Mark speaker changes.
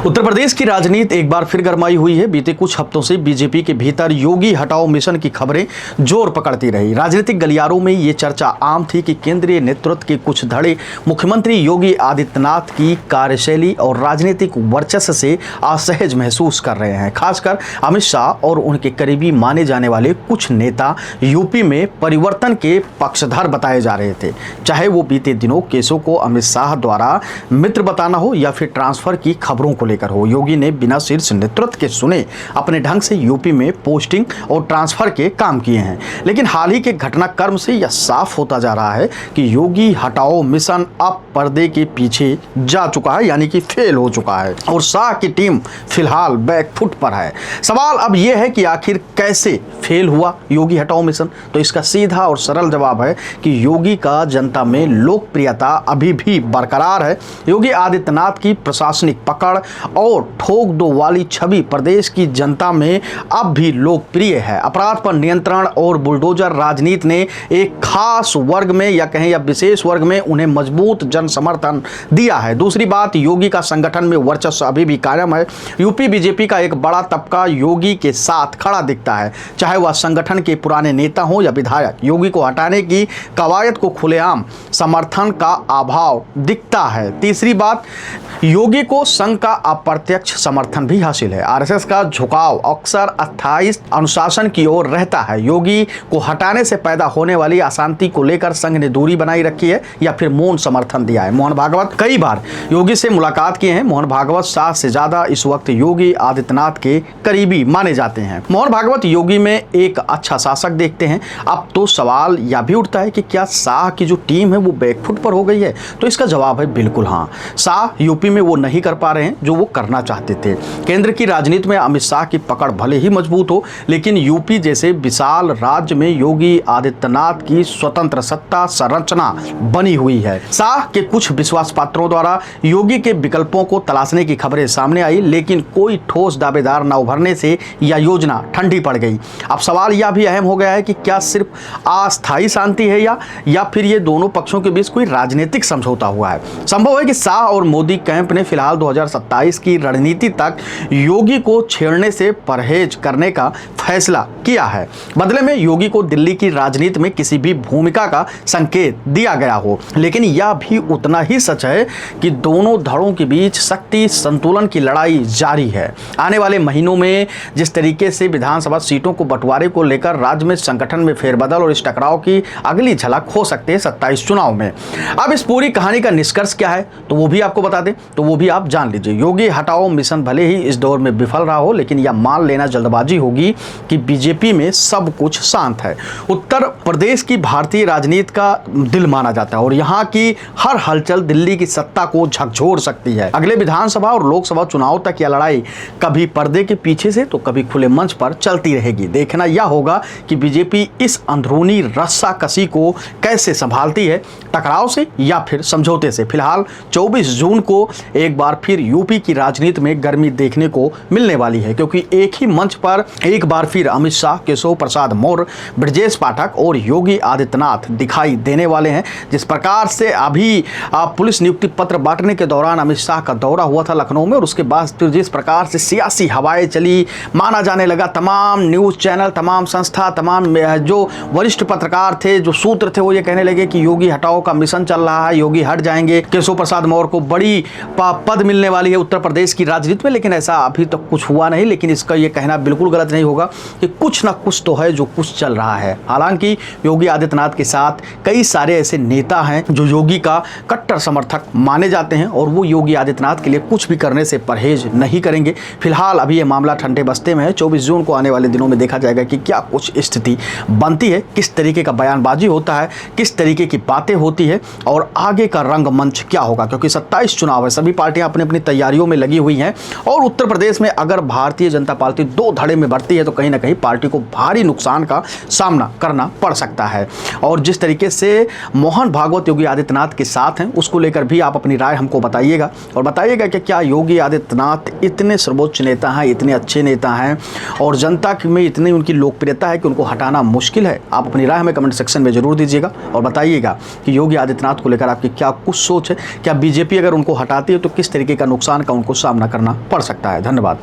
Speaker 1: उत्तर प्रदेश की राजनीति एक बार फिर गरमाई हुई है। बीते कुछ हफ्तों से बीजेपी के भीतर योगी हटाओ मिशन की खबरें जोर पकड़ती रही। राजनीतिक गलियारों में ये चर्चा आम थी कि केंद्रीय नेतृत्व के कुछ धड़े मुख्यमंत्री योगी आदित्यनाथ की कार्यशैली और राजनीतिक वर्चस्व से असहज महसूस कर रहे हैं। खासकर अमित शाह और उनके करीबी माने जाने वाले कुछ नेता यूपी में परिवर्तन के पक्षधर बताए जा रहे थे। चाहे वो बीते दिनों केसों को अमित शाह द्वारा मित्र बताना हो या फिर ट्रांसफर की खबरों को लेकर हो, योगी ने बिना शीर्ष नेतृत्व के सुने अपने ढंग से यूपी में पोस्टिंग और ट्रांसफर के काम किए हैं। लेकिन हाल ही के घटनाक्रम से यह साफ होता जा रहा है कि योगी हटाओ मिशन अब पर्दे के पीछे जा चुका है, यानी कि फेल हो चुका है और शाह की टीम फिलहाल बैकफुट पर है। सवाल अब यह है कि आखिर कैसे फेल हुआ योगी हटाओ मिशन। तो इसका सीधा और सरल जवाब है कि योगी का जनता में लोकप्रियता अभी भी बरकरार है। योगी आदित्यनाथ की प्रशासनिक पकड़ और ठोक दो वाली छवि प्रदेश की जनता में अब भी लोकप्रिय है। अपराध पर नियंत्रण और बुलडोजर राजनीति ने एक खास वर्ग में या कहें या विशेष वर्ग में उन्हें मजबूत जन समर्थन दिया है। दूसरी बात, योगी का संगठन में वर्चस्व अभी भी कायम है। यूपी बीजेपी का एक बड़ा तबका योगी के साथ खड़ा दिखता है, चाहे वह संगठन के पुराने नेता हो या विधायक। योगी को हटाने की कवायद को खुलेआम समर्थन का अभाव दिखता है। तीसरी बात, योगी को संघ का अप्रत्यक्ष समर्थन भी हासिल है। आरएसएस का झुकाव अक्सर अस्थायी अनुशासन की ओर रहता है। योगी को हटाने से पैदा होने वाली अशांति को लेकर संघ ने दूरी बनाई रखी है या फिर मौन समर्थन दिया है। मोहन भागवत कई बार योगी से मुलाकात किए हैं। मोहन भागवत शाह से ज्यादा इस वक्त योगी आदित्यनाथ के करीबी माने जाते हैं। मोहन भागवत योगी में एक अच्छा शासक देखते हैं। अब तो सवाल यह भी उठता है कि क्या शाह की जो टीम है वो बैकफुट पर हो गई है। तो इसका जवाब है बिल्कुल हाँ। शाह यूपी में वो नहीं कर पा रहे हैं जो वो करना चाहते थे। केंद्र की राजनीति में अमित शाह की पकड़ भले ही मजबूत हो, लेकिन यूपी जैसे विशाल राज्य में योगी आदित्यनाथ की स्वतंत्र सत्ता संरचना बनी हुई है। शाह के कुछ विश्वास पात्रों द्वारा योगी के विकल्पों को तलाशने की खबरें सामने आई, लेकिन कोई ठोस दावेदार न उभरने से यह योजना ठंडी पड़ गई। अब सवाल यह भी अहम हो गया है कि क्या सिर्फ अस्थायी शांति है या फिर ये दोनों पक्षों के बीच कोई राजनीतिक समझौता हुआ है। संभव है कि शाह और मोदी कैंप ने फिलहाल 2027 की रणनीति तक योगी को छेड़ने से परहेज करने का फैसला किया है। बदले में योगी को दिल्ली की राजनीति में किसी भी भूमिका का संकेत दिया गया हो। लेकिन यह भी उतना ही सच है कि दोनों धड़ों के बीच शक्ति संतुलन की लड़ाई जारी है। आने वाले महीनों में जिस तरीके से विधानसभा सीटों को बंटवारे को लेकर राज्य में संगठन में फेरबदल और इस टकराव की अगली झलक हो सकती है 27 चुनाव में। अब इस पूरी कहानी का निष्कर्ष क्या है तो वो भी आपको बता दें, तो वो भी आप जान लीजिए। योगी हटाओ मिशन भले ही इस दौर में विफल रहा हो, लेकिन यह मान लेना जल्दबाजी होगी कि बीजेपी में सब कुछ शांत है। उत्तर प्रदेश की भारतीय राजनीति का दिल माना जाता है और यहाँ की हर हलचल दिल्ली की सत्ता को झकझोर सकती है। अगले विधानसभा और लोकसभा चुनाव तक यह लड़ाई कभी पर्दे के पीछे से तो कभी खुले मंच पर चलती रहेगी। देखना यह होगा कि बीजेपी इस अंदरूनी रस्साकसी को कैसे संभालती है, टकराव से या फिर समझौते से। फिलहाल 24 जून को एक बार फिर यूपी की राजनीति में गर्मी देखने को मिलने वाली है, क्योंकि एक ही मंच पर एक बार फिर अमित शाह, केशव प्रसाद मौर्य, ब्रजेश पाठक और योगी आदित्यनाथ दिखाई देने वाले हैं। जिस प्रकार से अभी पुलिस नियुक्ति पत्र बांटने के दौरान अमित शाह का दौरा हुआ था लखनऊ में और उसके बाद फिर जिस प्रकार से सियासी हवाएं चली, माना जाने लगा तमाम न्यूज चैनल, तमाम संस्था, तमाम जो वरिष्ठ पत्रकार थे, जो सूत्र थे, वो ये कहने लगे कि योगी हटाओ का मिशन चल रहा है, योगी हट जाएंगे, केशव प्रसाद मौर्य को बड़ी पद मिलने वाली है उत्तर प्रदेश की राजनीति में। लेकिन ऐसा अभी तक कुछ हुआ नहीं। लेकिन इसका यह कहना बिल्कुल गलत नहीं होगा कि कुछ ना कुछ तो है जो कुछ चल रहा है। हालांकि योगी आदित्यनाथ के साथ कई सारे ऐसे नेता हैं जो योगी का कट्टर समर्थक माने जाते हैं और वो योगी आदित्यनाथ के लिए कुछ भी करने से परहेज नहीं करेंगे। फिलहाल अभी ये मामला ठंडे बस्ते में है। 24 जून को आने वाले दिनों में देखा जाएगा कि क्या कुछ स्थिति बनती है, किस तरीके का बयानबाजी होता है, किस तरीके की बातें होती है और आगे का रंगमंच क्या होगा। क्योंकि 27 चुनाव है, सभी पार्टियां अपनी अपनी तैयारियों में लगी हुई हैं और उत्तर प्रदेश में अगर भारतीय जनता पार्टी दो धड़े में बढ़ती है तो कहीं ना कहीं पार्टी को भारी नुकसान का सामना करना पड़ सकता है। और जिस तरीके से मोहन भागवत योगी आदित्यनाथ के साथ हैं उसको लेकर भी आप अपनी राय हमको बताइएगा और बताइएगा कि क्या योगी आदित्यनाथ इतने सर्वोच्च नेता हैं, इतने अच्छे नेता हैं और जनता में इतनी उनकी लोकप्रियता है कि उनको हटाना मुश्किल है। आप अपनी राय हमें कमेंट सेक्शन में जरूर दीजिएगा और बताइएगा कि योगी आदित्यनाथ को लेकर आपकी क्या कुछ सोच है। क्या बीजेपी अगर उनको हटाती है तो किस तरीके का नुकसान का उनको सामना करना पड़ सकता है। धन्यवाद।